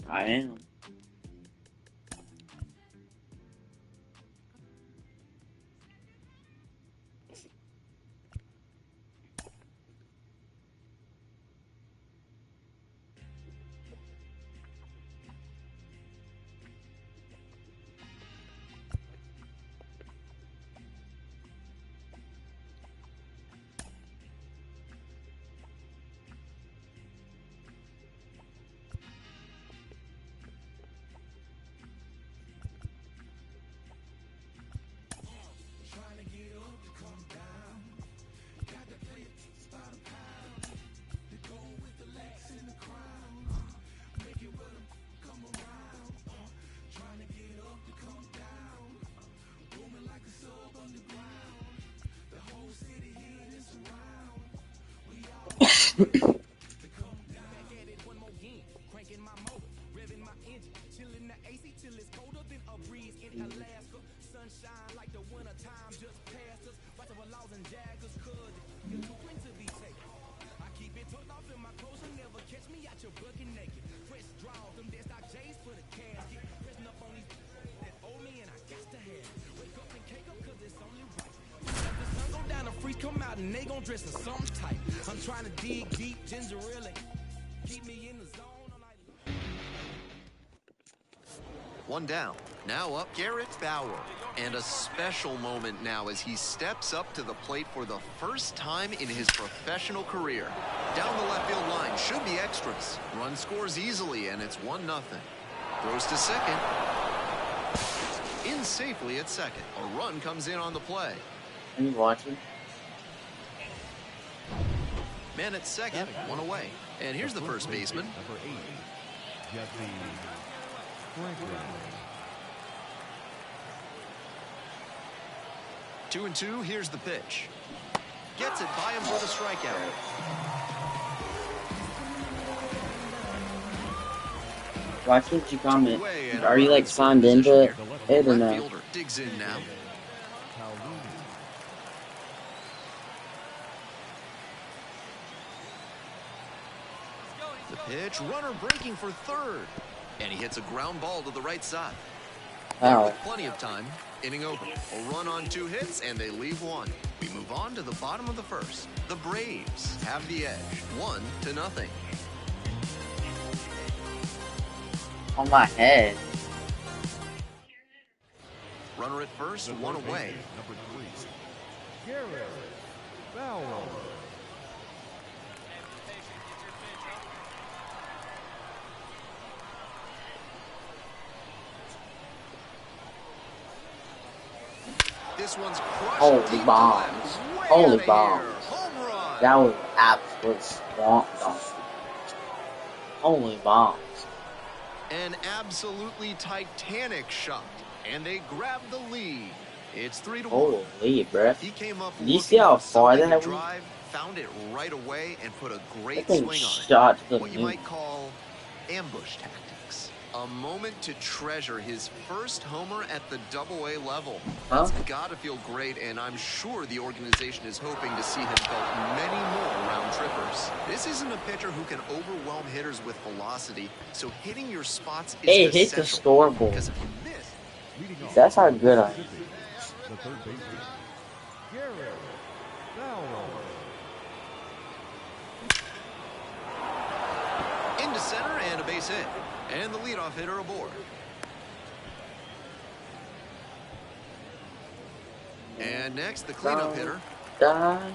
I am. Come out and they gon' dress in some type. I'm trying to dig deep, ginger really. Keep me in the zone. One down. Now up Garrett Bauer. And a special moment now as he steps up to the plate for the first time in his professional career. Down the left field line, should be extras. Run scores easily, and it's 1-0. Throws to second. In safely at second. A run comes in on the play. Are you watching? Man at second, one away. And here's the first baseman. Number 8, Jesse Franklin. 2-2, here's the pitch. Gets it by him for the strikeout. Why can't you comment? Are you like signed into it or no? Digs in now. The pitch, runner breaking for third. And he hits a ground ball to the right side. Wow. With plenty of time, inning over. A run on 2 hits, and they leave 1. We move on to the bottom of the first. The Braves have the edge, 1-0. On my head. Runner at first, 1 away. Number 3, Garrett Bauer. This one's crushed. Holy bombs. Holy bombs. That was absolute swamp dunk. Holy bombs. An absolutely titanic shot. And they grab the lead. It's 3-1. Holy, bruh. He came up. Did you see how far that went? Drive, found it right away, and put a great That swing thing on shot it. to the What you moon. might call ambush tactics. A moment to treasure his first homer at the AA level. Huh? That's gotta feel great, and I'm sure the organization is hoping to see him belt many more round trippers. This isn't a pitcher who can overwhelm hitters with velocity, so hitting your spots is Hey, hit the essential. scoreboard. Because if you miss, That's how good I am. The third baseman, Garrett Bauer. into center and a base hit. And the leadoff hitter aboard. And next, the cleanup hitter. Die.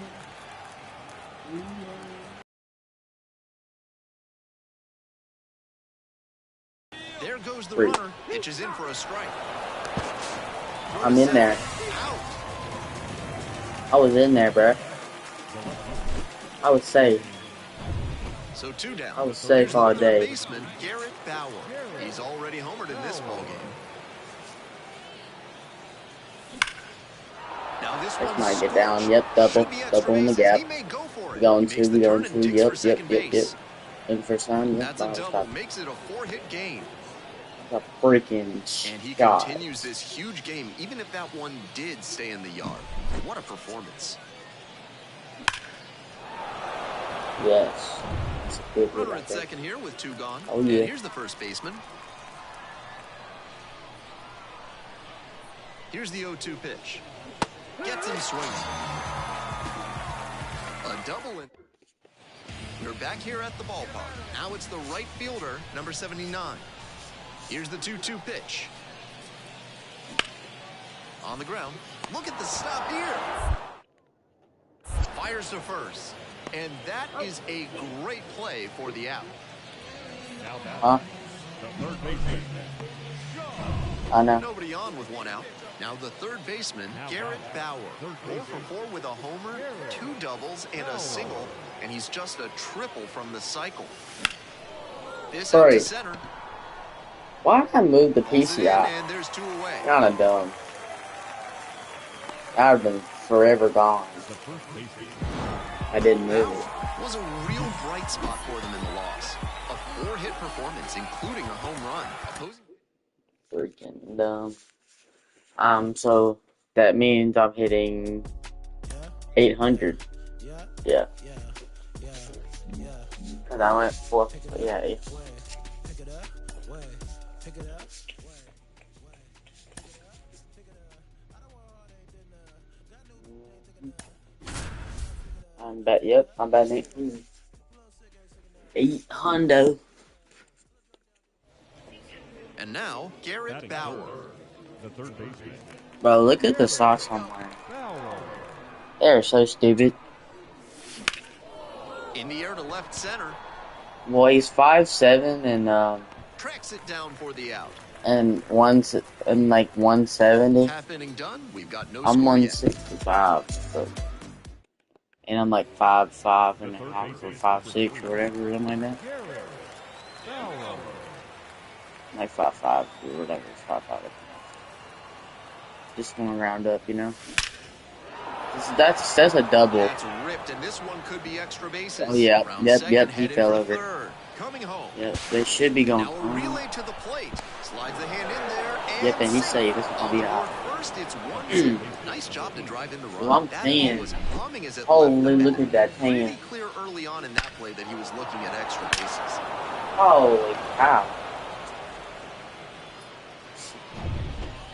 There goes the Three. runner. Pitches in for a strike. I'm in there. Out. I was in there, bruh. I was safe. So 2 down. I was safe Here's the all third day. baseman, Garrett Bauer. He's already homered in this ballgame. Now this This one might get scores. down. Yep, double. Should be extra Double in the bases. gap. He may go for it. Going He makes to, the we going turn and to. digs for Yep. second base. Looking for some. Yep. That's a double. Stop. Makes it a 4-hit game. A freaking And he shot. continues this huge game, even if that one did stay in the yard. What a performance. Yes. That's a good hit Runner right at there. second here with 2 gone. Oh, yeah. And here's the first baseman. Here's the 0-2 pitch. Gets him swinging. A double in. We're back here at the ballpark. Now it's the right fielder, number 79. Here's the 2-2 pitch. On the ground. Look at the stop here. Fires to first. And that is a great play for the out. Now back. Huh? The third baseman. I know. Nobody on with 1 out. Now the third baseman, Garrett Bauer. 4 for 4 with a homer, 2 doubles, and a single. And he's just a triple from the cycle. This out to center. Why did I move the Pulls it in, PCI? and there's 2 away. Kinda dumb. I would have been forever gone. The first baseman. I didn't move it. Was a real bright spot for them in the loss. A 4-hit performance, including a home run. Opposing Freaking dumb. So that means I'm hitting 800. Yeah. Cause I went 4. Yeah. I'm back. Yep, I'm back 800. 800. And now, Garrett Bauer. The third baseman. Bro, look at the socks I'm wearing. Bauer. They're so stupid. In the air to left center. Well, he's 5'7" and Tracks it down for the out. like 170. Half inning done. We've got no I'm score yet. 165. So. And I'm like 5'5" and a half or 5'6" or whatever, something like that. Garrett Bauer. Like 5'5" or whatever, 5'5". Just want to round up, you know. That's a double. That's ripped, and this one could be extra bases. Oh yeah, Round yep, second, he headed fell for over. third. Coming home. Yep, they should be going. Now a relay to the plate. Slides the hand in there. And Yep, and he's safe. This is on gonna be the out. board first, it's 1-0. Nice job to drive in the run. Well, I'm that saying, ball was humming as it holy, left the look bat. at that Pretty tan. clear early on in that play that he was looking at extra bases. Holy cow.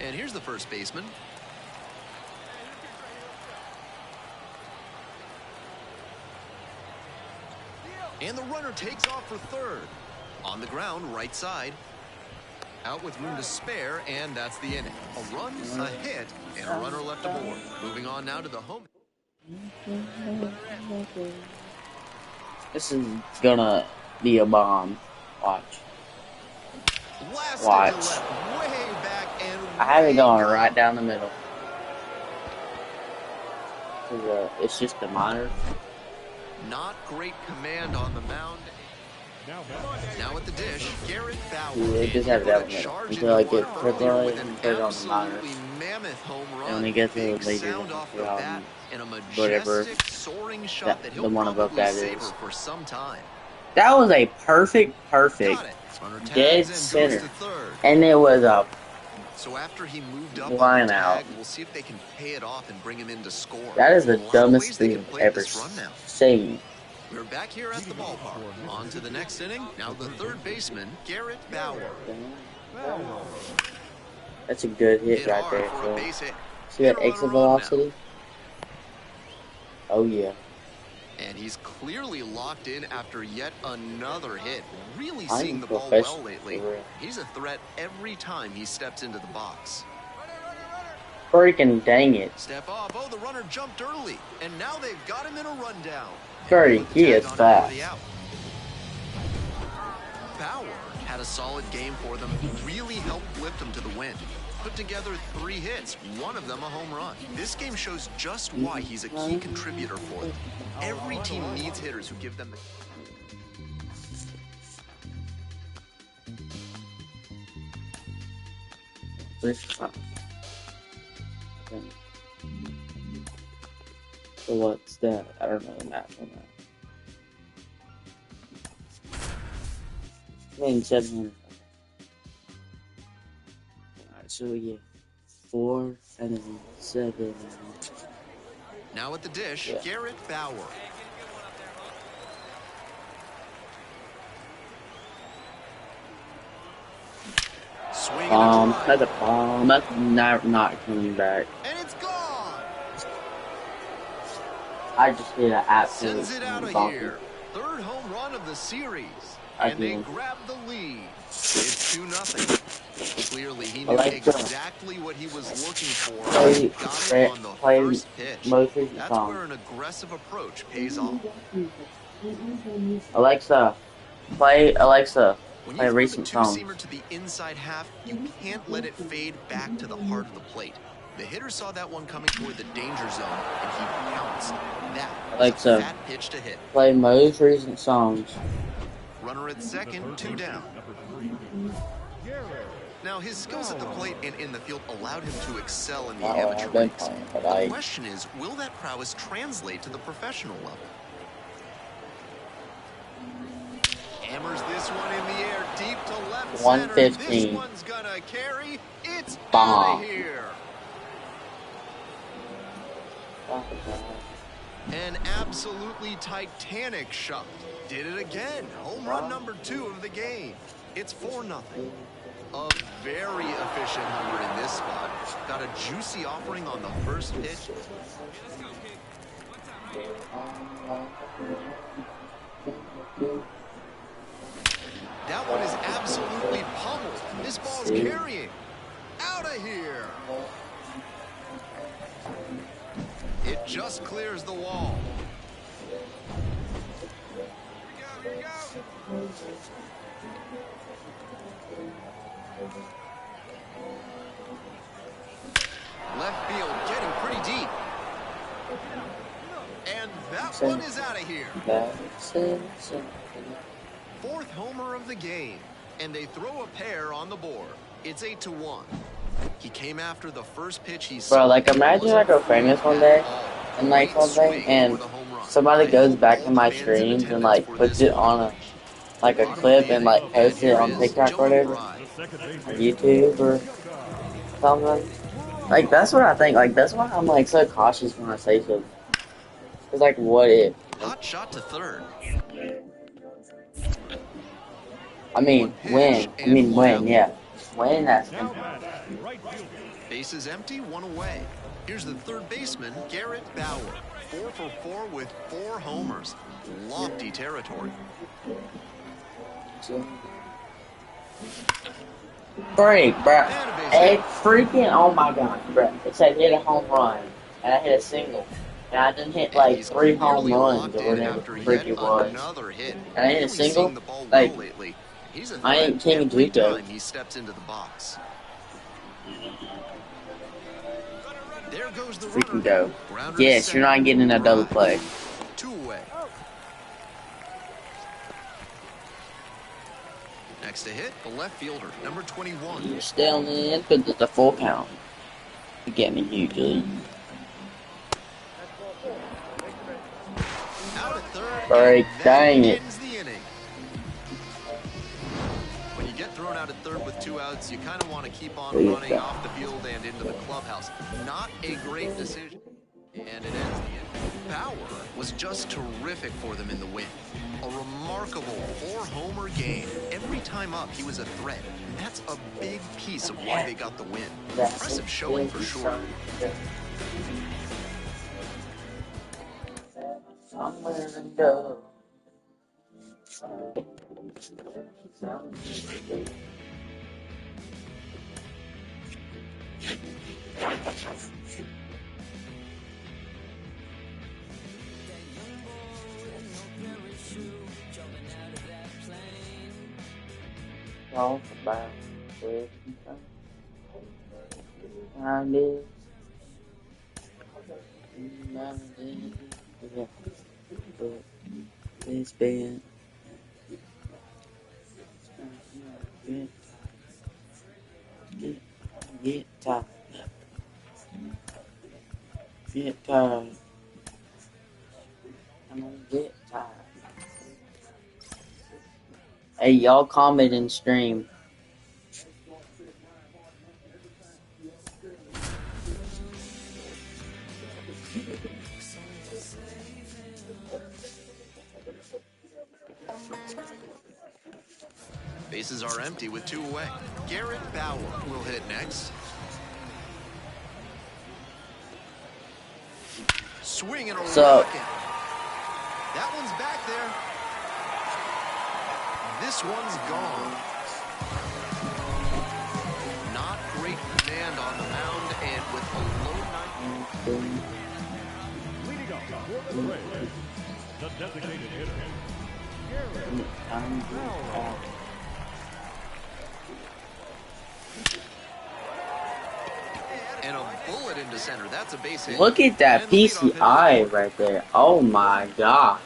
And here's the first baseman. And the runner takes off for third. On the ground, right side. Out with room to spare, and that's the inning. A run, a hit, and a runner left aboard. Moving on now to the home. This is gonna be a bomb. Watch. Blasted Watch. to left, way back and I have it way going gone. right down the middle. 'Cause, it's just a minor. Not great command on the mound. Now back. Now at the dish, Garrett Bauer. Yeah, just have it down the middle until I get triple A and put it on the minors. Absolutely mammoth home run. And when he gets to Big the majors, sound off the I'll bat, and a whatever. majestic soaring shot That- that the he'll one above probably that savor is. for some time. That was a perfect, Got it. Runner tags dead and goes center. to third. and it was a So after he moved up Line on the out. tag, we'll see if they can pay it off and bring him in to score. that is the A lot of dumbest ways they thing can I've play ever this run now. seen. We're back here at the ballpark. On to the next inning. Now the third baseman, Garrett Bauer. Bauer. That's a good hit Hit right hard there. for a So. base hit. See that And a exit runner on now. velocity? Oh yeah. And he's clearly locked in after yet another hit. Really I'm seeing the ball professional, well lately. for real. He's a threat every time he steps into the box. Freaking dang it. Step off. Oh, the runner jumped early. And now they've got him in a rundown. Curry, Put the he tag is on him for fast. the out. Bauer had a solid game for them, really helped lift them to the win. Put together 3 hits, one of them a home run. This game shows just why he's a key contributor for them. Every team needs hitters who give them the... So what's that? I don't know the math on that. I mean 700. Alright, so yeah. 4 and then 7. Now at the dish, Yeah. Garrett Bauer. Swing and a drive. That's a bomb. That's not coming back. And it's gone. I just hit an absolute Sends it out of bonker. here. 3rd home run of the series. I And they do. grab the lead. It's 2-0. Clearly, he knew like that. exactly what he was looking for. Play- Got it on the play first pitch. most recent That's song. where an aggressive approach pays off. Alexa, play Alexa. When Play you throw the recent song. two-seamer to the inside half, you can't let it fade back to the heart of the plate. The hitter saw that one coming toward the danger zone, and he pounced. That was Alexa, a fat pitch to hit. play most recent songs. Runner at second, 2 down. Now, his skills at the plate and in the field allowed him to excel in the Not what amateur I've been ranks. playing, but The question is, will that prowess translate to the professional level? Hammers this one in the air, deep to left center. 115. This one's gonna carry. It's Bomb. out of here. An absolutely titanic shot. Did it again. Home run number 2 of the game. It's 4-0. A very efficient homer in this spot. Got a juicy offering on the first pitch. That one is absolutely pummeled. This ball's carrying. Out of here. It just clears the wall. Here we go. Left field getting pretty deep. And that one is out of here. 4th homer of the game. And they throw a pair on the board. It's 8-1. He came after the first pitch he saw. Bro, like imagine I go famous one day and like something and somebody goes back in my streams and like puts it on a like a clip and like posts it on TikTok or whatever, on YouTube or something. Like that's what I think. Like that's why I'm like so cautious when I say something. It's like what if? Hot shot to third. I mean when? Yeah. When that's Base is empty, 1 away. Here's the third baseman, Garrett Bauer. 4 for 4 with 4 homers. Lofty territory. break, bro. It freaking, oh my god, bro. It said hit a home run, and I hit a single. And I didn't hit like 3 home runs or whatever the freak it was. And I hit a single, like, I ain't King of Juco. He steps into the box. There goes the Freaking runner. go. Grounder Yes, to you're not second. getting a double play. 2 away. Next to hit, the left fielder, number 21. You're still in, but it's a full count. You're getting a huge lead. Out at third. Break, and that dang it. ends the inning. When you get thrown out at third with 2 outs, you kind of want to keep on There you running go. off the field and into the clubhouse. Not a great decision. And it ends the inning. Bauer was just terrific for them in the win. A remarkable 4-homer game. Every time up, he was a threat. And that's a big piece of why they got the win. Impressive showing for sure. Somewhere to go. talk about it. I did. Yeah. But it's been get, get, get tired. Get tired. I'm gonna get tired. Hey, y'all comment and stream. Bases are empty with 2 away. Garrett Bauer will hit next. Swing and a rocket. That one's back there. This one's gone. Not great command on the mound, and with a low night. Leading up for the Braves, the designated hitter, Garrett Bauer. And a bullet into center. That's a base hit. Look at that PCI right there. Oh my gosh.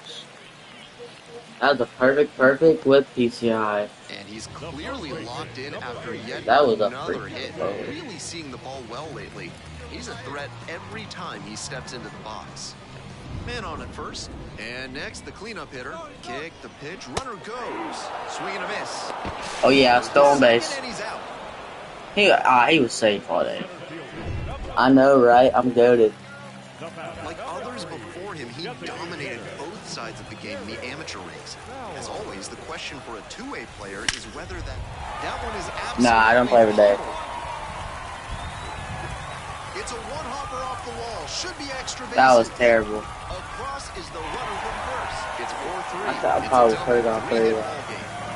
That was a perfect with PCI. And he's clearly locked in after yet That was a another hit. freaking Really seeing the ball well lately. He's a threat every time he steps into the box. Man on at first. And next, the cleanup hitter. Kick, the pitch, runner goes. Swing and a miss. Oh yeah, stolen base. And he's out. He was safe all day. I know, right? I'm goated. Like others before him, he dominated both sides of the game in the amateur ranks. As always, the question for a two-way player is whether that one is absolutely. Nah, I don't play every day. It's a one-hopper off the wall. Should be extra bases. That was terrible. Across is the runner from first. It's 4-3. I thought I probably put it on pretty well.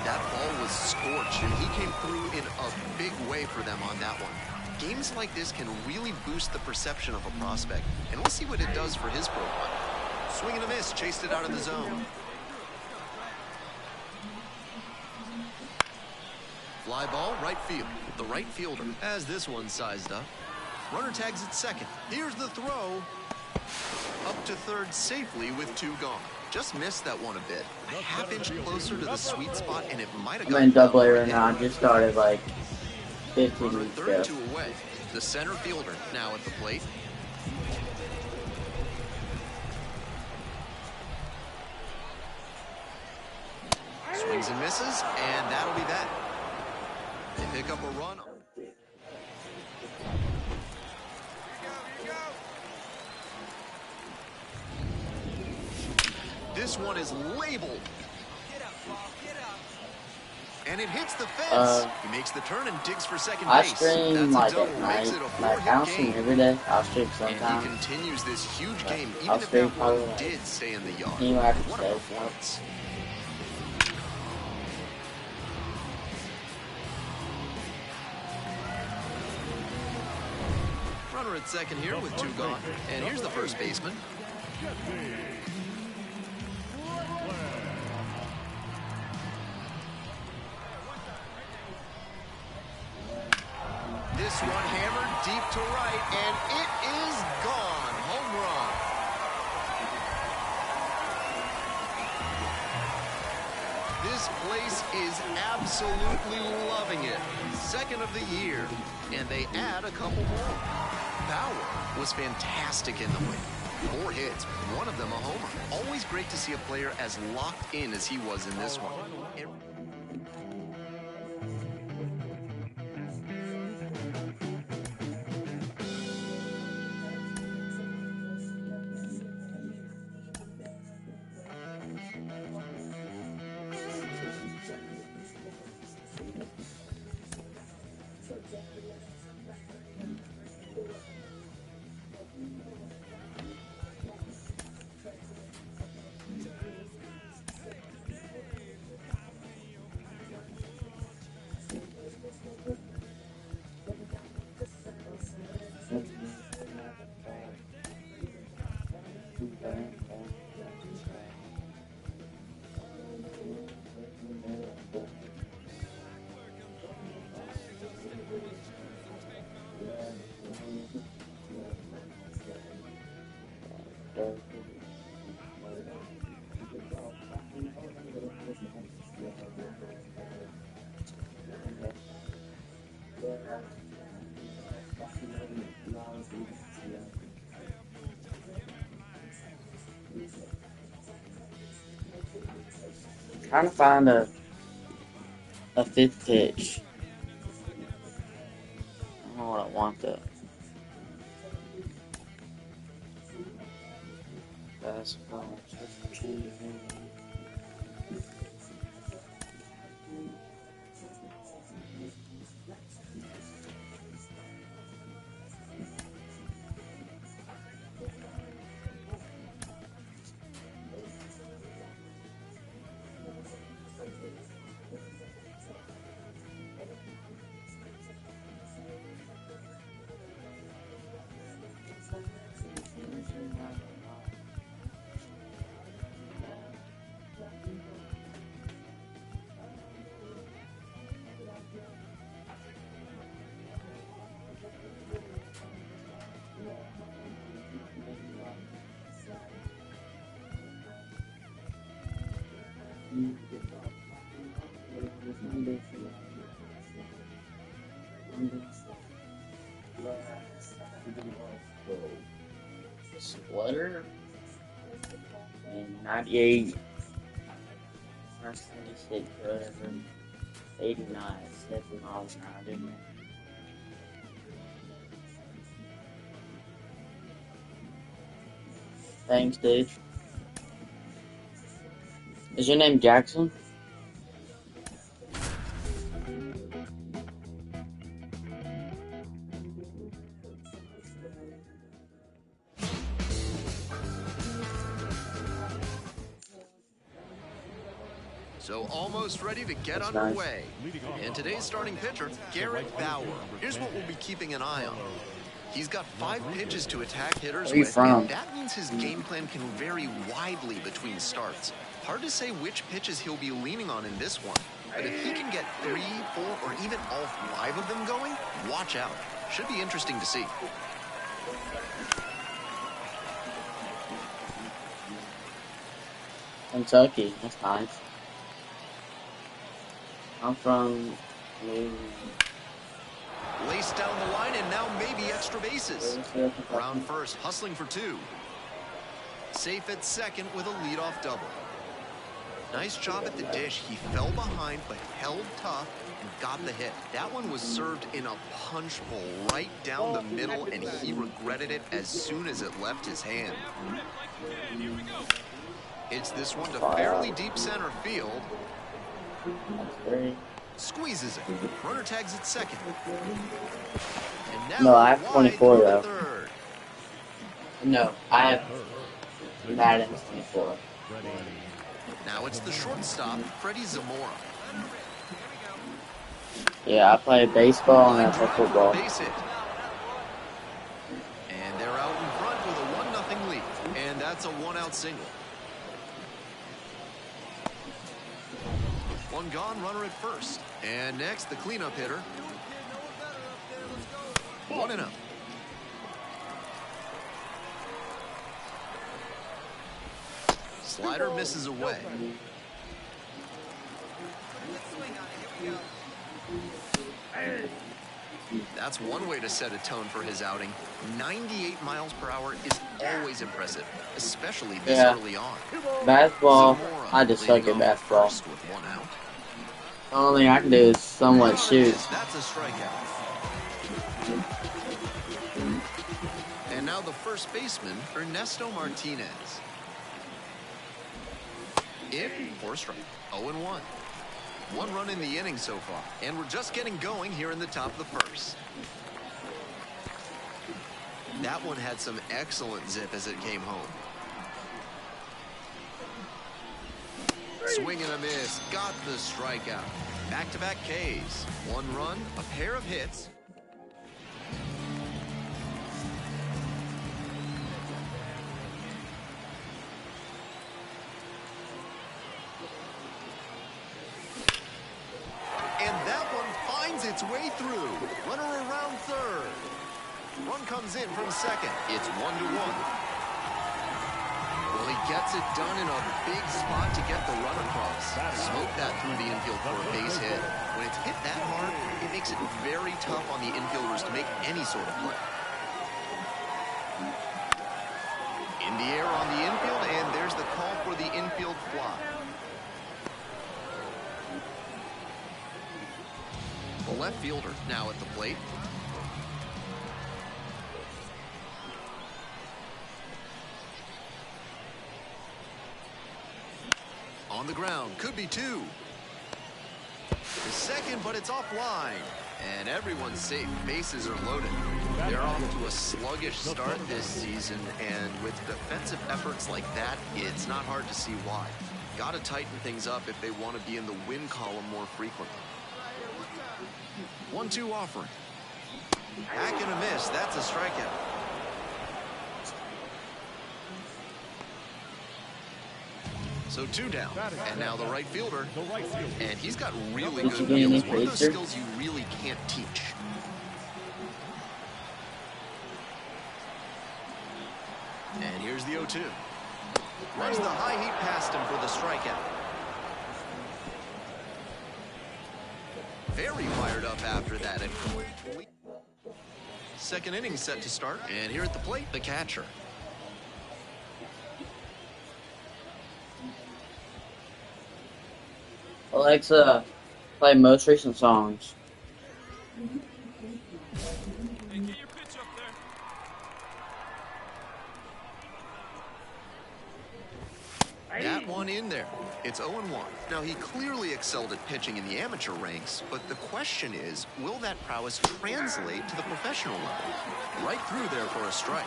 That ball was scorched, and he came through in a big way for them on that one. Games like this can really boost the perception of a prospect, and we'll see what it does for his profile. Swing and a miss, chased it out of the zone. Fly ball, right field. The right fielder has this one sized up. Runner tags at second. Here's the throw. Up to third safely with 2 gone. Just missed that one a bit. A half-inch closer to the sweet spot, and it might have I'm gotten in double A right hit. now. I just started like 15 Runner minutes third, ago. 2 away. The center fielder now at the plate. Swings and misses, and that'll be that. They pick up a run. This one is labeled. And it hits the fence. He makes the turn and digs for second I base. stream That's like a double. at Makes night. it a Like I 4-hit don't stream game. every day. I'll stream And sometimes. he continues this huge game, I'll even if stream that one probably like did stay in the yard. anywhere after What a 7. performance. Runner at second here with 2 gone. And here's the first baseman. This one hammered deep to right, and it is gone. Home run. This place is absolutely loving it. Second of the year, and they add a couple more. Bauer was fantastic in the win. 4 hits, one of them a homer. Always great to see a player as locked in as he was in this one. Trying to find a fifth pitch. I don't know what I want though. Basketball. Splitter and 98, 76, whatever, 89, 7 miles an hour, didn't it? Thanks, dude. Is your name Jackson? So almost ready to get That's underway. And today's starting pitcher, Garrett Bauer. Here's what we'll be keeping an eye on. He's got 5 pitches to attack hitters Where are you with, from? and that means his game plan can vary widely between starts. Hard to say which pitches he'll be leaning on in this one, but if he can get 3, 4, or even all 5 of them going, watch out. Should be interesting to see. Kentucky. That's nice. I'm from Laced down the line, and now maybe extra bases. Round first, hustling for 2. Safe at second with a leadoff double. Nice job at the dish. He fell behind, but held tough and got the hit. That one was served in a punch bowl right down the middle, and he regretted it as soon as it left his hand. Hits this one to fairly deep center field. Squeezes it. Runner tags at second. And now No, I have 24 wide though. third. No, I have Madden 24. Now it's the shortstop, Freddie Zamora. Yeah, I play baseball and I Line play drive for a football. base hit. And they're out in front with a 1-0 lead. And that's a 1-out single. One gone, runner at first. And next, the cleanup hitter. 1-0. Slider misses away. That's one way to set a tone for his outing. 98 miles per hour is always impressive, especially this early on. Basketball, Zamora I just suck leading at off basketball. first with 1 out. The only thing I can do is somewhat shoot. That's a strikeout. And now the first baseman, Ernesto Martinez. In for a strike. 0-1. 1 run in the inning so far. And we're just getting going here in the top of the first. That one had some excellent zip as it came home. Swing and a miss. Got the strikeout. Back-to-back Ks. 1 run, a pair of hits. And that one finds its way through. Runner around third. Run comes in from second. It's 1-1. Well, he gets it done in a big spot to get the run across. Smoke that through the infield for a base hit. When it's hit that hard, it makes it very tough on the infielders to make any sort of play. In the air on the infield, and there's the call for the infield fly. The left fielder now at the plate. On the ground, could be two. The second, but it's offline. And everyone's safe. Bases are loaded. They're off to a sluggish start this season, and with defensive efforts like that, it's not hard to see why. Got to tighten things up if they want to be in the win column more frequently. 1-2 offering. Back and a miss. That's a strikeout. So 2 down, and now the right fielder, and he's got really good wheels. One of those skills you really can't teach. And here's the 0-2. Runs the high heat past him for the strikeout. Very fired up after that. Second inning set to start, and here at the plate, the catcher. Alexa, play most recent songs. Hey, get your pitch up there. That one in there. It's 0-1. Now, he clearly excelled at pitching in the amateur ranks, but the question is, will that prowess translate to the professional level? Right through there for a strike.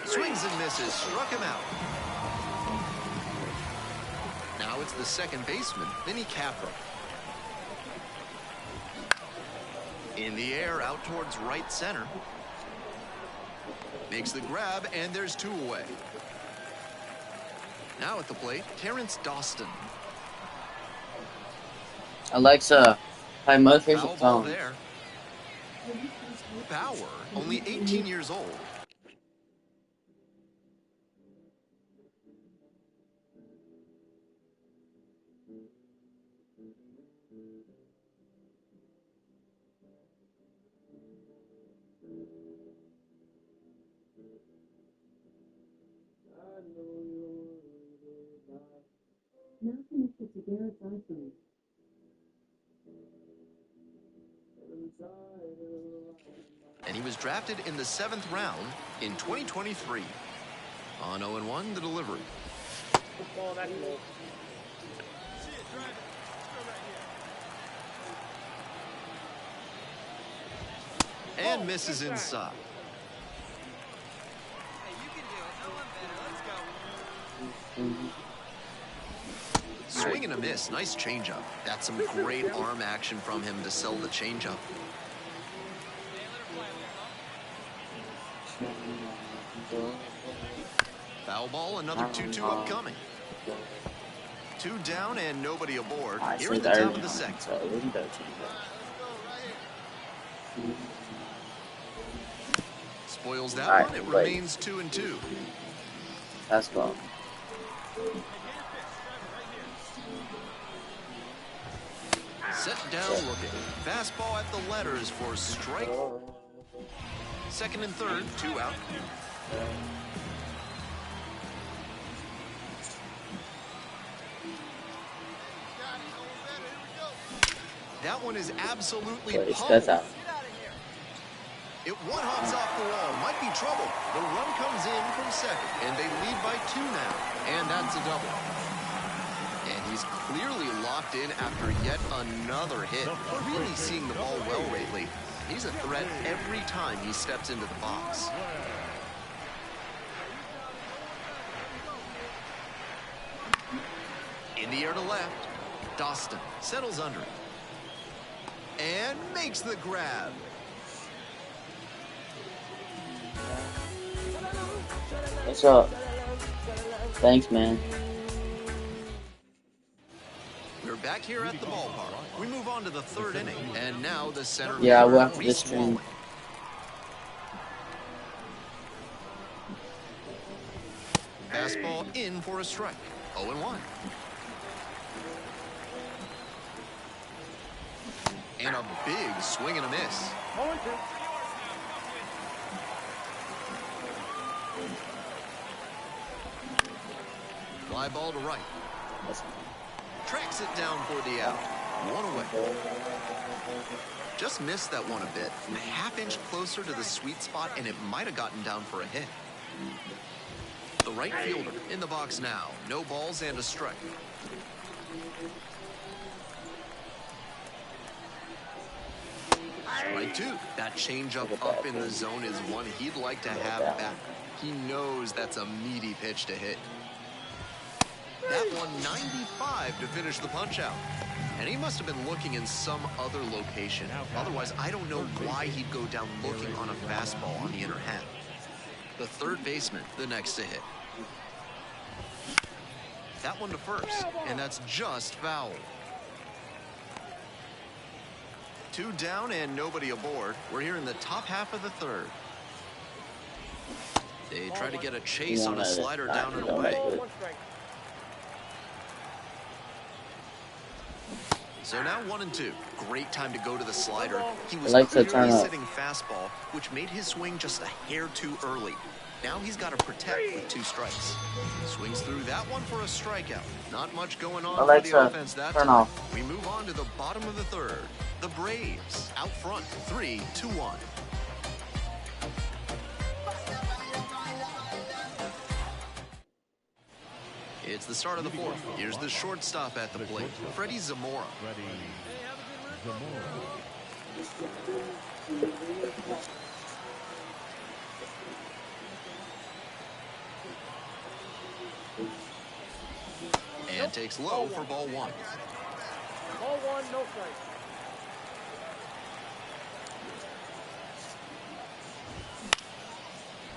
Swings and misses, struck him out. Now it's the second baseman, Vinny Capra. In the air, out towards right center. Makes the grab, and there's 2 away. Now at the plate, Terrence Dawson. Alexa, play most Foul recent ball songs. there. Bauer, only 18 years old. Now connected to Garrett's iPhone. And he was drafted in the 7th round in 2023. On 0-1, the delivery. And misses inside. Hey, you can do it. No one better. Let's go. Swing and a miss. Nice changeup. That's some great arm action from him to sell the changeup. Foul ball, another 2-2 upcoming. 2 down and nobody aboard. Here in the top of the second. Spoils that one. It remains 2-2. That's cool. Set down looking. Fastball at the letters for strike. Second and third, 2 out. That one is absolutely pummeled. Out. It one-hops off the wall. Might be trouble. The run comes in from second, and they lead by 2 now. And that's a double. And he's clearly locked in after yet another hit. Really seeing the ball well lately. He's a threat every time he steps into the box. In the air to left. Dawson settles under it. And makes the grab. What's up? Thanks, man. We're back here at the ballpark. We move on to the 3rd inning, and now the center. Yeah, fielder, we'll have to Reese stream. Walling. Fastball in for a strike. 0-1. And a big swing and a miss. Fly ball to right. Tracks it down for the out. One away. Just missed that one a bit. A half-inch closer to the sweet spot, and it might have gotten down for a hit. The right fielder in the box now. No balls and a strike. Strike two. That changeup up in the zone is one he'd like to have back. He knows that's a meaty pitch to hit. That one 95 to finish the punch out. And he must have been looking in some other location. Otherwise, I don't know why he'd go down looking on a fastball on the inner half. The third baseman, the next to hit. That one to first, and that's just foul. 2 down and nobody aboard. We're here in the top half of the third. They try to get a chase on a slider down and away. So now 1-2. Great time to go to the slider. He was clearly sitting fastball, which made his swing just a hair too early. Now he's got to protect with 2 strikes. Swings through that one for a strikeout. Not much going on for the offense that time. We move on to the bottom of the third. The Braves out front, 3-1. It's the start of the fourth. Here's the shortstop at the plate, Freddie Zamora. And takes low for ball 1. Ball 1, no strike.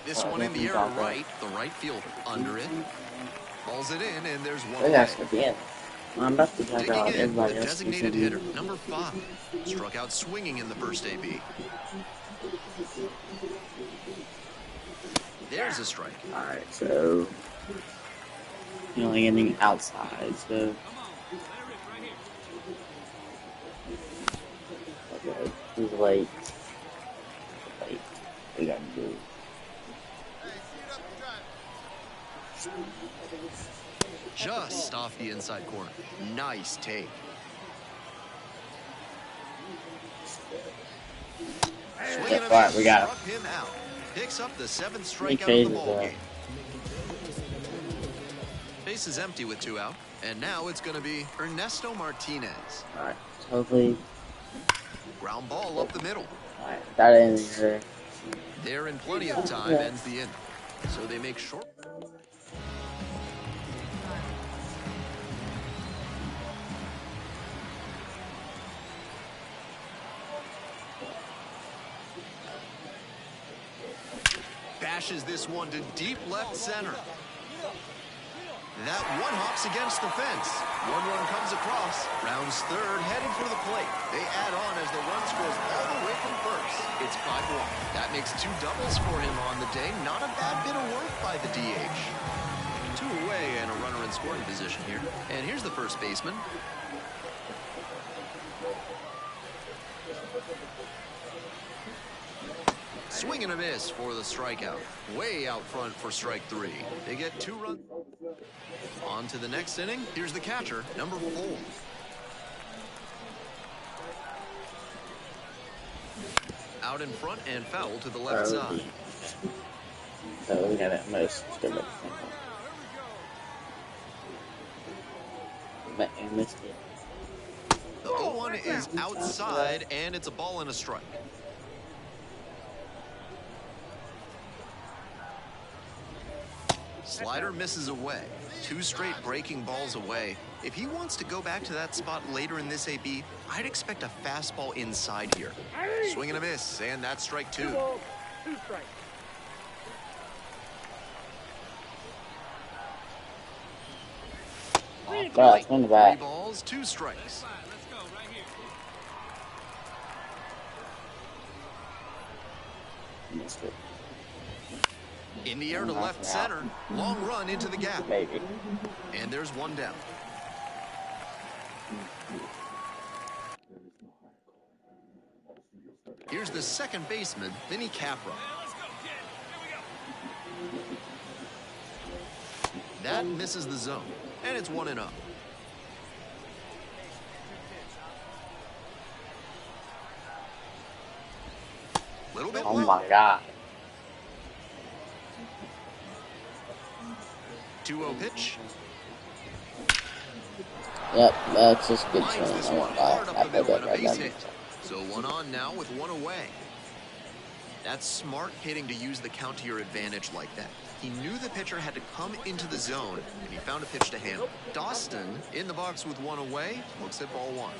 This one in the air to right, the right fielder under it. Balls it in, and there's one away. I'm about to talk digging about in, the everybody else. designated hitter, number 5. Struck out swinging in the first AB. There's a strike. Alright, so only getting outside, so okay, he's late. We gotta do. Just off the inside corner. Nice take. Swinging a Alright, we got struck him out. Picks up the 7th strikeout of the ball game. Base is empty with 2 out, and now it's going to be Ernesto Martinez. Alright, hopefully. Ground ball up the middle. Alright, that ends there. They're in plenty of time, ends the inning. So they make short. Bashes this one to deep left center. That one hops against the fence. One run comes across. Rounds third, headed for the plate. They add on as the run scores all the way from first. It's 5-1. That makes 2 doubles for him on the day. Not a bad bit of work by the DH. 2 away and a runner in scoring position here. And here's the first baseman. Swing and a miss for the strikeout. Way out front for strike 3. They get 2 runs. On to the next inning. Here's the catcher, number 4. Out in front and foul to the left side. So we got it most stupid. I missed it. The 0-1 is outside, and it's a ball and a strike. Slider misses away. 2 straight breaking balls away. If he wants to go back to that spot later in this AB, I'd expect a fastball inside here. Swing and a miss, and that's strike 2. 2 strikes. Off the Well, plate. in the back. 3 balls, 2 strikes. Missed it. In the air to left center. Long run into the gap. Maybe. And there's 1 down. Here's the second baseman, Vinny Capra. That misses the zone, and it's 1-0. Little bit Oh low. my god. 2-0 pitch. Yep, that's just good Lines swing. this I one won't lie. hard up I the put middle that and a right base down. hit. So 1 on now with 1 away. That's smart hitting to use the count to your advantage like that. He knew the pitcher had to come into the zone, and he found a pitch to handle. Dawson in the box with 1 away. Looks at ball 1.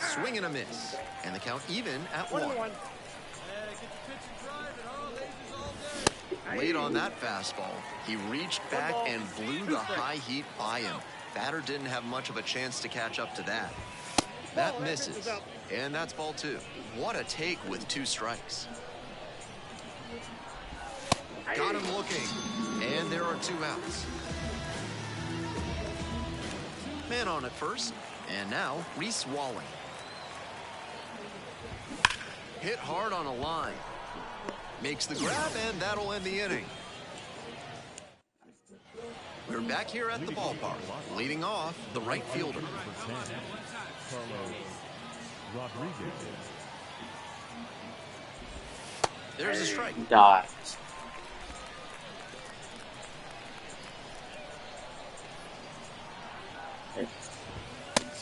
Swing and a miss. And the count even at 1. 1-1. Late on that fastball, he reached back and blew the high heat by him. Batter didn't have much of a chance to catch up to that. That misses, and that's ball 2. What a take with 2 strikes. Got him looking, and there are 2 outs. Man on at first, and now Reese Walling. Hit hard on a line. Makes the grab, and that'll end the inning. We're back here at the ballpark. Leading off, the right fielder. There's a strike. Dot.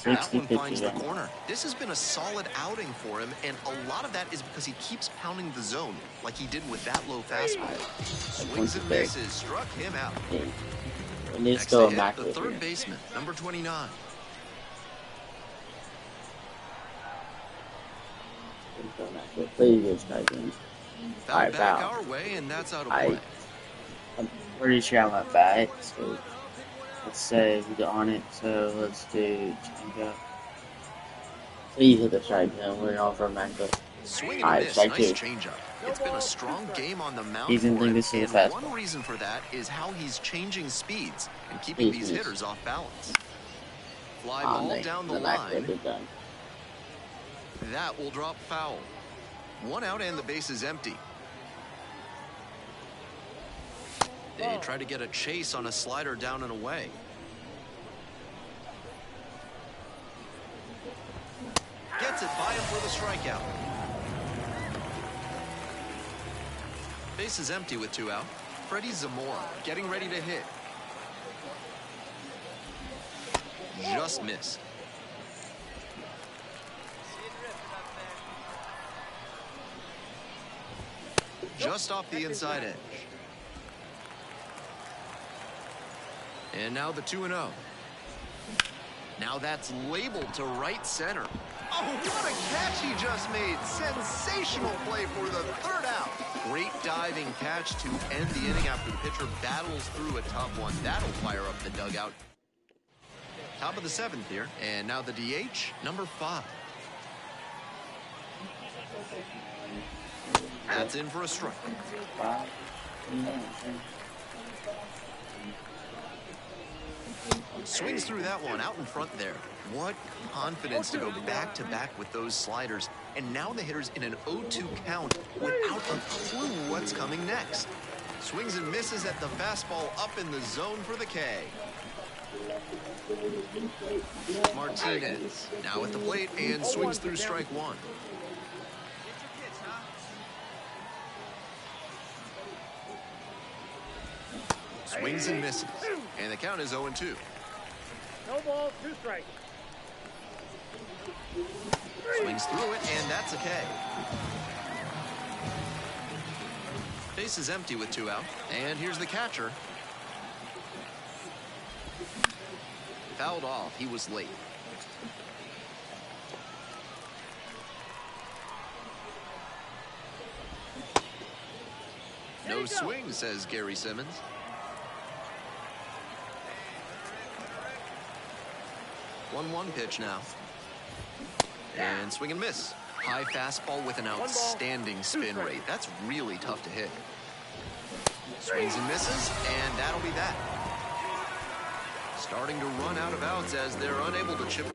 That 60 one finds pitches the in. corner. This has been a solid outing for him, and a lot of that is because he keeps pounding the zone like he did with that low fastball. Swings and misses, struck him out. It needs Next to go to hit, back the with third you. baseman, number 29. Please get strike in. Foul Alright, back foul. our way, and that's out of I- play. I'm pretty sure I went back, so let's say we got on it, so let's do change up. Please hit the strike zone, we're all for a matchup. Swing and a Alright, miss, strike nice 2. changeup. It's been a strong game on the mound He's gonna for think him, this is a and fastball. one reason for that is how he's changing speeds and keeping these Please. hitters off balance. Fly Oh, ball down the the line. matchup is done. That will drop foul. 1 out and the base is empty. They try to get a chase on a slider down and away. Gets it by him for the strikeout. Base is empty with 2 out. Freddie Zamora getting ready to hit. Just missed. Just off the inside edge. And now the 2-0. Now that's labeled to right center. Oh, what a catch he just made. Sensational play for the 3rd out. Great diving catch to end the inning after the pitcher battles through a tough one. That'll fire up the dugout. Top of the 7th here. And now the DH, number 5. That's in for a strike. Swings through that one out in front there. What confidence to go back-to-back with those sliders. And now the hitter's in an 0-2 count without a clue what's coming next. Swings and misses at the fastball up in the zone for the K. Martinez now at the plate and swings through strike 1. Swings and misses. And the count is 0-2. No ball, 2 strikes. Swings through it, and that's a K. Base is empty with 2 out. And here's the catcher. Fouled off. He was late. No swing, says Gary Simmons. 1-1 pitch now. And swing and miss. High fastball with an outstanding spin rate. That's really tough to hit. Swings and misses, and that'll be that. Starting to run out of outs as they're unable to chip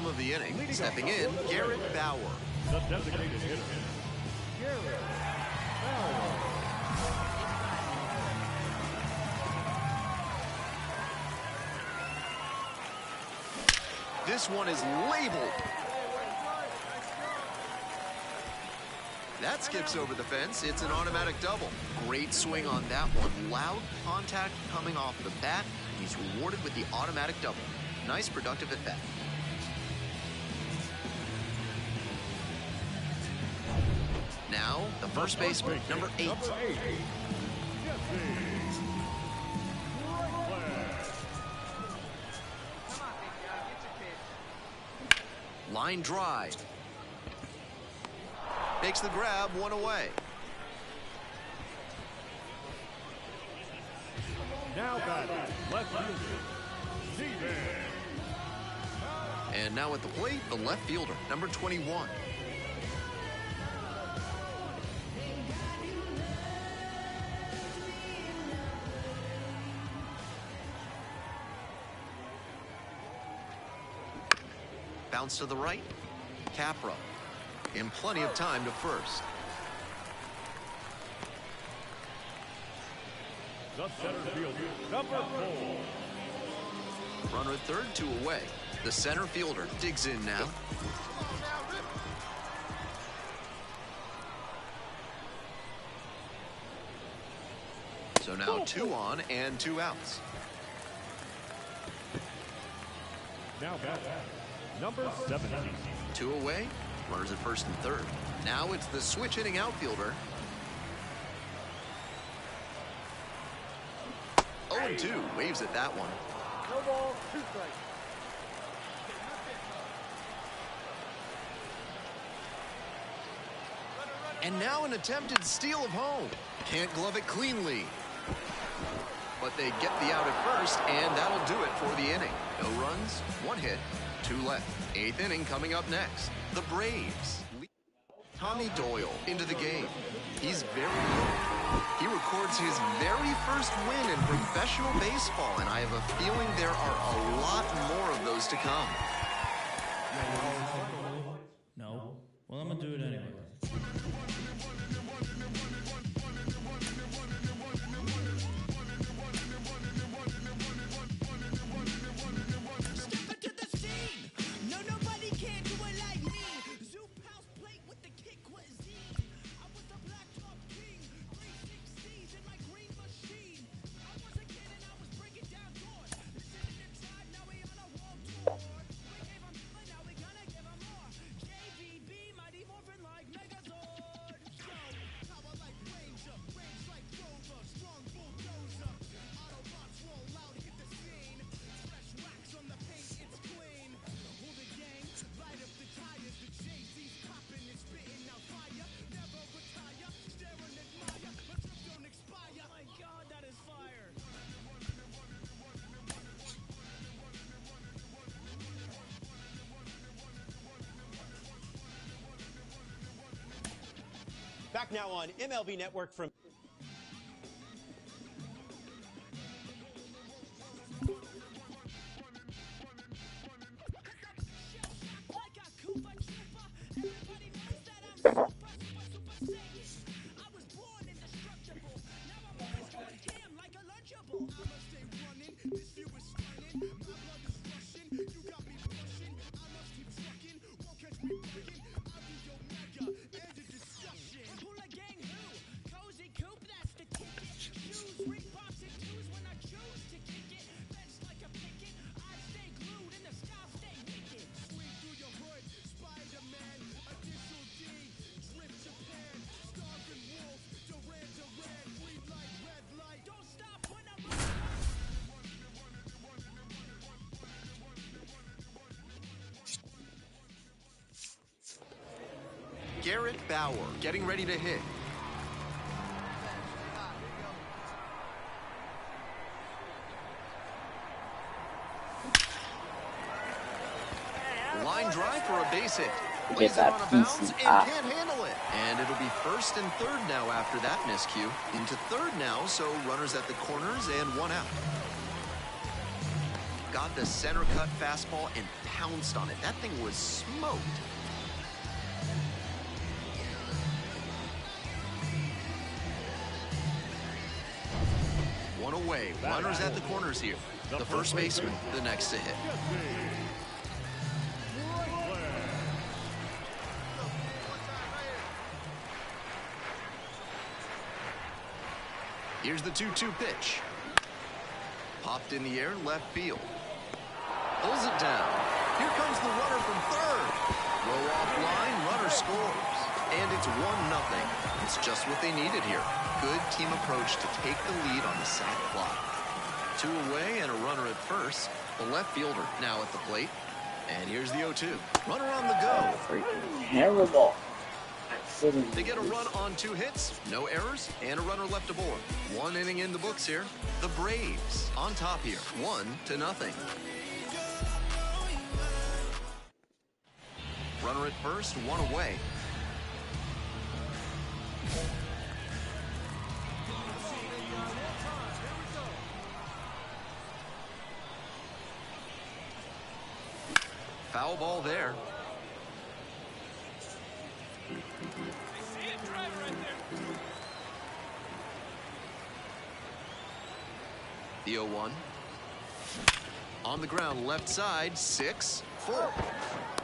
bottom of the inning. Stepping in, Garrett Bauer. The designated hitter, Garrett Bauer. This one is labeled. That skips over the fence. It's an automatic double. Great swing on that one. Loud contact coming off the bat. He's rewarded with the automatic double. Nice productive at bat. Now, the first baseman, number 8. Line drive. Makes the grab, one away. Now batting, left fielder, Steven. And now at the plate, the left fielder, number 21. Bounce to the right. Capra. In plenty of time to first. The center fielder, number 4. Runner at third, 2 away. The center fielder digs in now. So now 2 on and 2 outs. Now batting, number 17. 2 away. Runners at first and third. Now it's the switch hitting outfielder. 0-2, waves at that one. No ball, 2 strikes. And now an attempted steal of home. Can't glove it cleanly. But they get the out at first, and that'll do it for the inning. No runs, 1 hit, 2 left. 8th inning coming up next. The Braves. Tommy Doyle into the game. He's very good. He records his very first win in professional baseball, and I have a feeling there are a lot more of those to come. No. Well, I'm going to do it anyway. Back now on MLB Network from... Garrett Bauer getting ready to hit. Line drive for a base hit. Get that on a bounce and PCI. can't handle it. And it'll be first and third now after that miscue. Into third now, so runners at the corners and 1 out. Got got the center cut fastball and pounced on it. That thing was smoked. One away. Runners at the corners here. The first baseman, the next to hit. Here's the 2-2 pitch. Popped in the air, left field. Pulls it down. Here comes the runner from third. Throw off line, runner scores. And it's 1-0. It's just what they needed here. Good team approach to take the lead on the sac fly. 2 away and a runner at first. The left fielder now at the plate. And here's the 0-2. Runner on the go. Freaking terrible. They get a run on 2 hits, no errors, and a runner left aboard. 1 inning in the books here. The Braves on top here, 1-0. Runner at first, 1 away. Foul ball there. The 0-1. On the ground, left side, 6-4.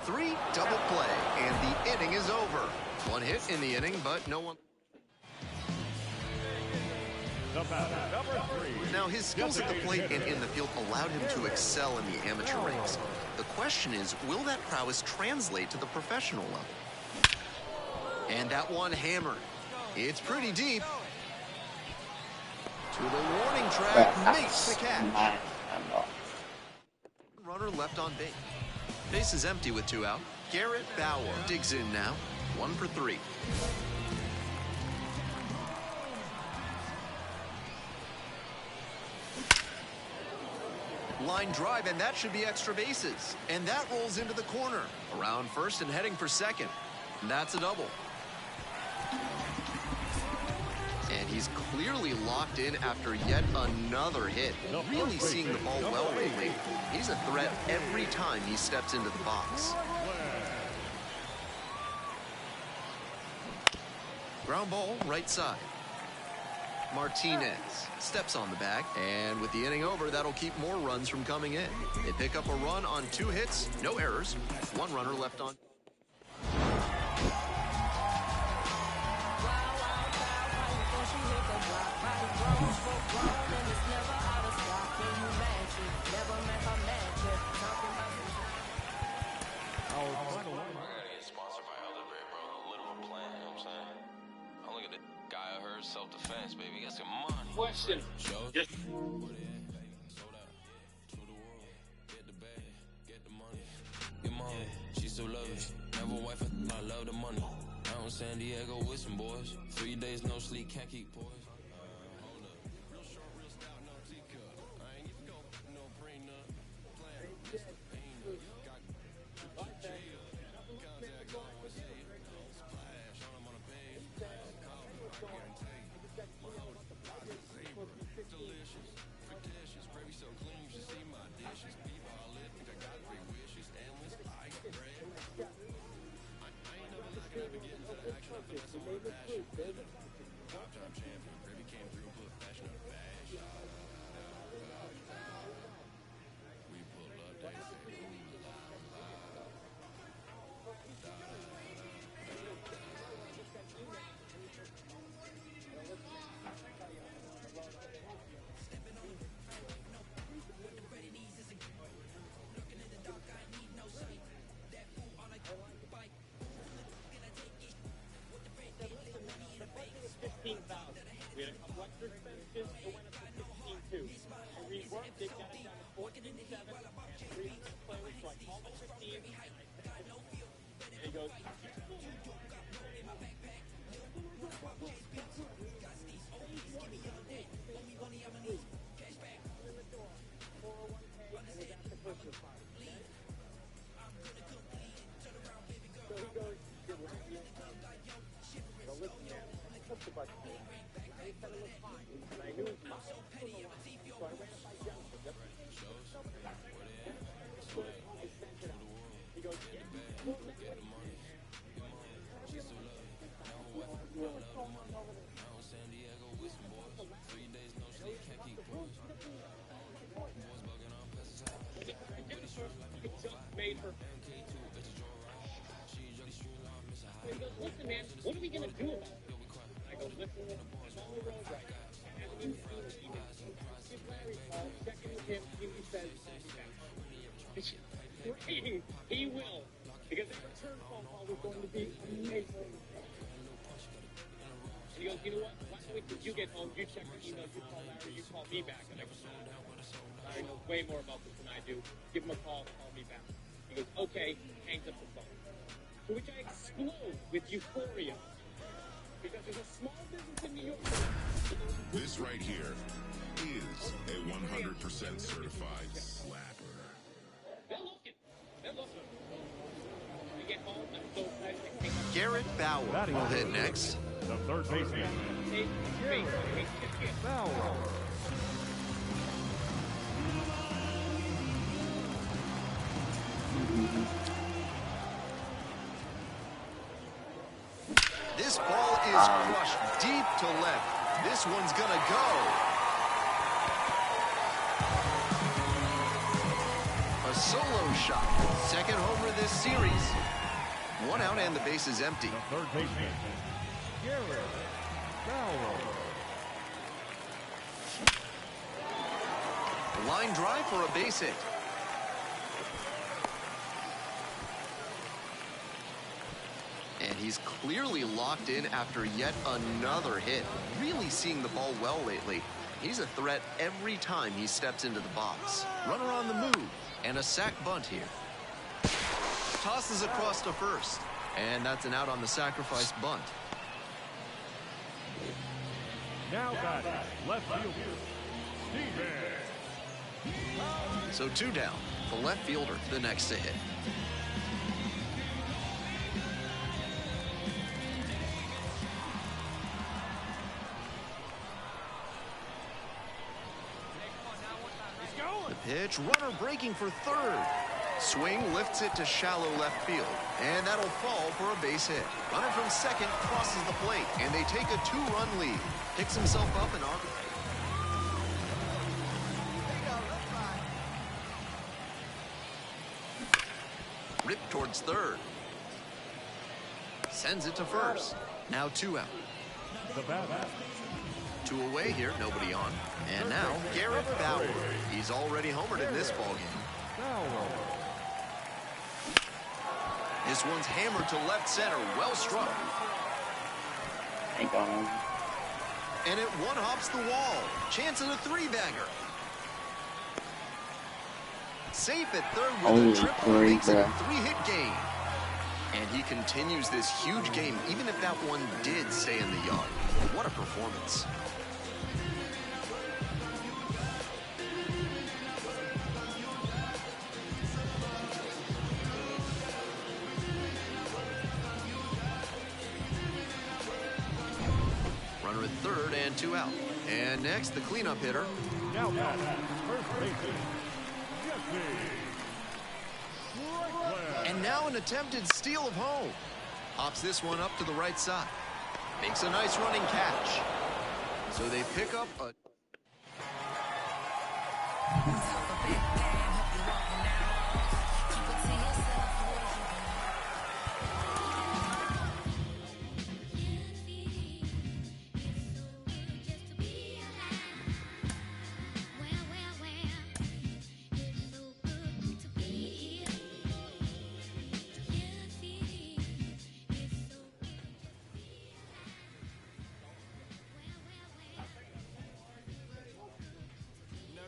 3 double play, and the inning is over. 1 hit in the inning, but no one. Now, his skills at the plate and in the field allowed him to excel in the amateur ranks. The question is, will that prowess translate to the professional level? And that one hammered. It's pretty deep. To the warning track, makes the catch. Runner left on base. Base is empty with 2 out. Garrett Bauer digs in now, 1 for 3. Line drive, and that should be extra bases. And that rolls into the corner. Around first and heading for second. And that's a double. And he's clearly locked in after yet another hit. Really seeing the ball well lately. He's a threat every time he steps into the box. Ground ball, right side. Martinez steps on the bag, and with the inning over, that'll keep more runs from coming in. They pick up a run on 2 hits, no errors, 1 runner left on. Self-defense, baby. Got some money. Question. Just Get the bag, get the money. Your mom, she still love it. Never wife, I love the money. Out in San Diego with some boys. 3 days no sleep, can't keep poised. Hold up. Real short, real stout, no teacup. I ain't even gon' no prenup. Plan, got jail. Contact on with it. Splash on them on a page. Call me, I guarantee. Delicious, fictitious, gravy so clean you should see my dishes. Be all it, think I got 3 wishes, endless ice bread. I ain't never looking at me getting to the action. I feel like some more passion. Five-time champion. made her. He goes, listen, man, what are we going to do about it? I go, listen, I'm on the road right now. I haven't even seen him either. Give Larry a call, check in with him, see what he says, call me back. He will. Because that return phone call was going to be amazing. And he goes, you know what? Why don't we, till you get home, you check your email, you call Larry, you call me back. And I go, Larry knows way more about this than I do. Give him a call me back. He goes, okay, hangs up the phone. To which I explode with euphoria. Because there's a small business in New York. This right here is a 100% certified slapper. They're looking. We get home, I'm so excited. Garrett Bauer will hit next. The third baseman, Garrett Bauer. This ball is crushed deep to left. This one's gonna go. A solo shot. Second homer this series. One out and the base is empty. The third baseman, Garrett Bauer. Line drive for a base hit. And he's clearly locked in after yet another hit. Really seeing the ball well lately. He's a threat every time he steps into the box. Runner on the move, and a sac bunt here. Tosses across to first, and that's an out on the sacrifice bunt. Now batting, left fielder, Steven. So two down. The left fielder, the next to hit. The pitch, runner breaking for third. Swing lifts it to shallow left field, and that'll fall for a base hit. Runner from second crosses the plate, and they take a two-run lead. Picks himself up and arms. Ripped towards third. Sends it to first. Now two out. The batter. Two away here, nobody on. And now, Garrett Bauer. He's already homered in this ballgame. This one's hammered to left center, well struck. Ain't going. And it one-hops the wall. Chance at a three-bagger. Safe at third with a triple, makes it a three-hit game. And he continues this huge game, even if that one did stay in the yard. What a performance. Runner at third and two out. And next, the cleanup hitter. Now batting, first baseman, Jesse. And now an attempted steal of home. Hops this one up to the right side. Makes a nice running catch. So they pick up a...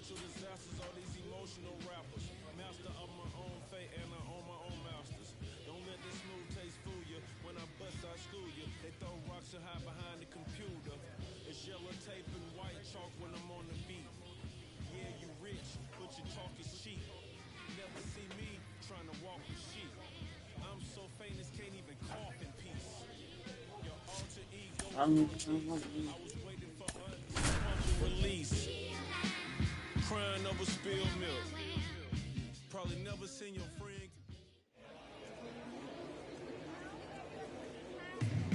Disasters, all these emotional rappers. Master of my own fate and I own my own masters. Don't let this smooth taste fool you. When I bust, I school you. They throw rocks and hide behind the computer. It's yellow tape and white chalk when I'm on the beat. Yeah, you rich, but your talk is cheap. Never see me trying to walk with sheep. I'm so famous, can't even cough in peace. Your alter ego. I was waiting for release. Crying over spilled milk. Probably never seen your friend.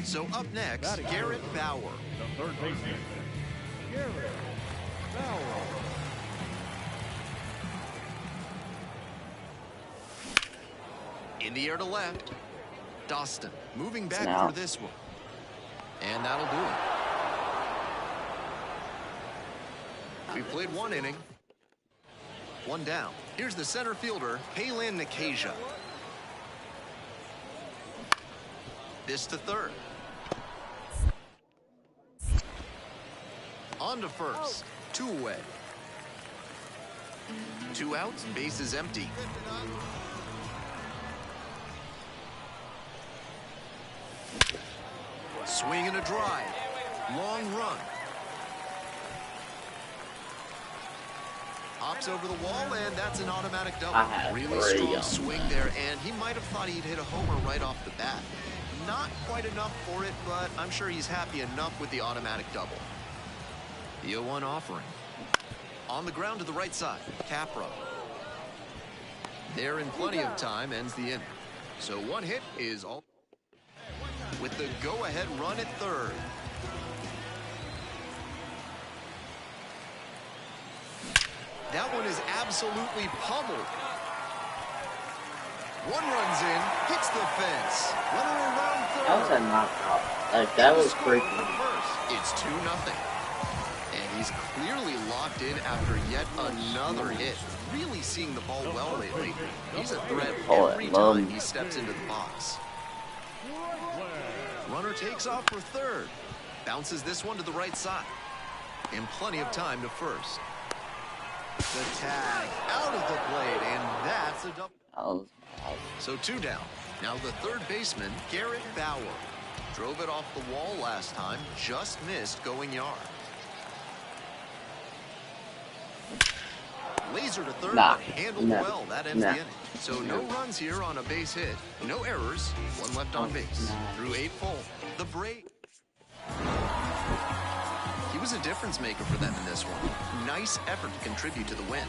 So up next, Garrett Bauer. The third baseman, Garrett Bauer. In the air to left. Dustin moving back Now. for this one. And that'll do it. We played one inning. One down. Here's the center fielder, Kaylan Nakasia. This to third. On to first. 2 away. 2 outs, bases empty. Swing and a drive. Long run. Hops over the wall, and that's an automatic double. Really strong swing there, and he might have thought he'd hit a homer right off the bat. Not quite enough for it, but I'm sure he's happy enough with the automatic double. The 0-1 offering. On the ground to the right side, Capra. There in plenty of time, ends the inning. So 1 hit is all. With the go-ahead run at third. That one is absolutely pummeled. 1 runs in, hits the fence. Runner around third. That was a knockout. Like, that was freaking. It's 2-0. And he's clearly locked in after yet another hit. Really seeing the ball well lately. He's a threat every time he steps into the box. Runner takes off for third. Bounces this one to the right side. And plenty of time to first. The tag out of the plate, and that's a double. So 2 down. Now the third baseman, Garrett Bauer. Drove it off the wall last time, just missed going yard. Laser to third, but handled well. That ends the inning. So no runs here on a base hit. No errors. 1 left on base. Through 8 full. The break. He was a difference maker for them in this one. Nice effort to contribute to the win.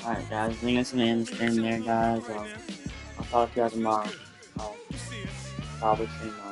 Alright guys, I think that's gonna end the stream there guys. I'll talk to you guys tomorrow. I'll probably stream on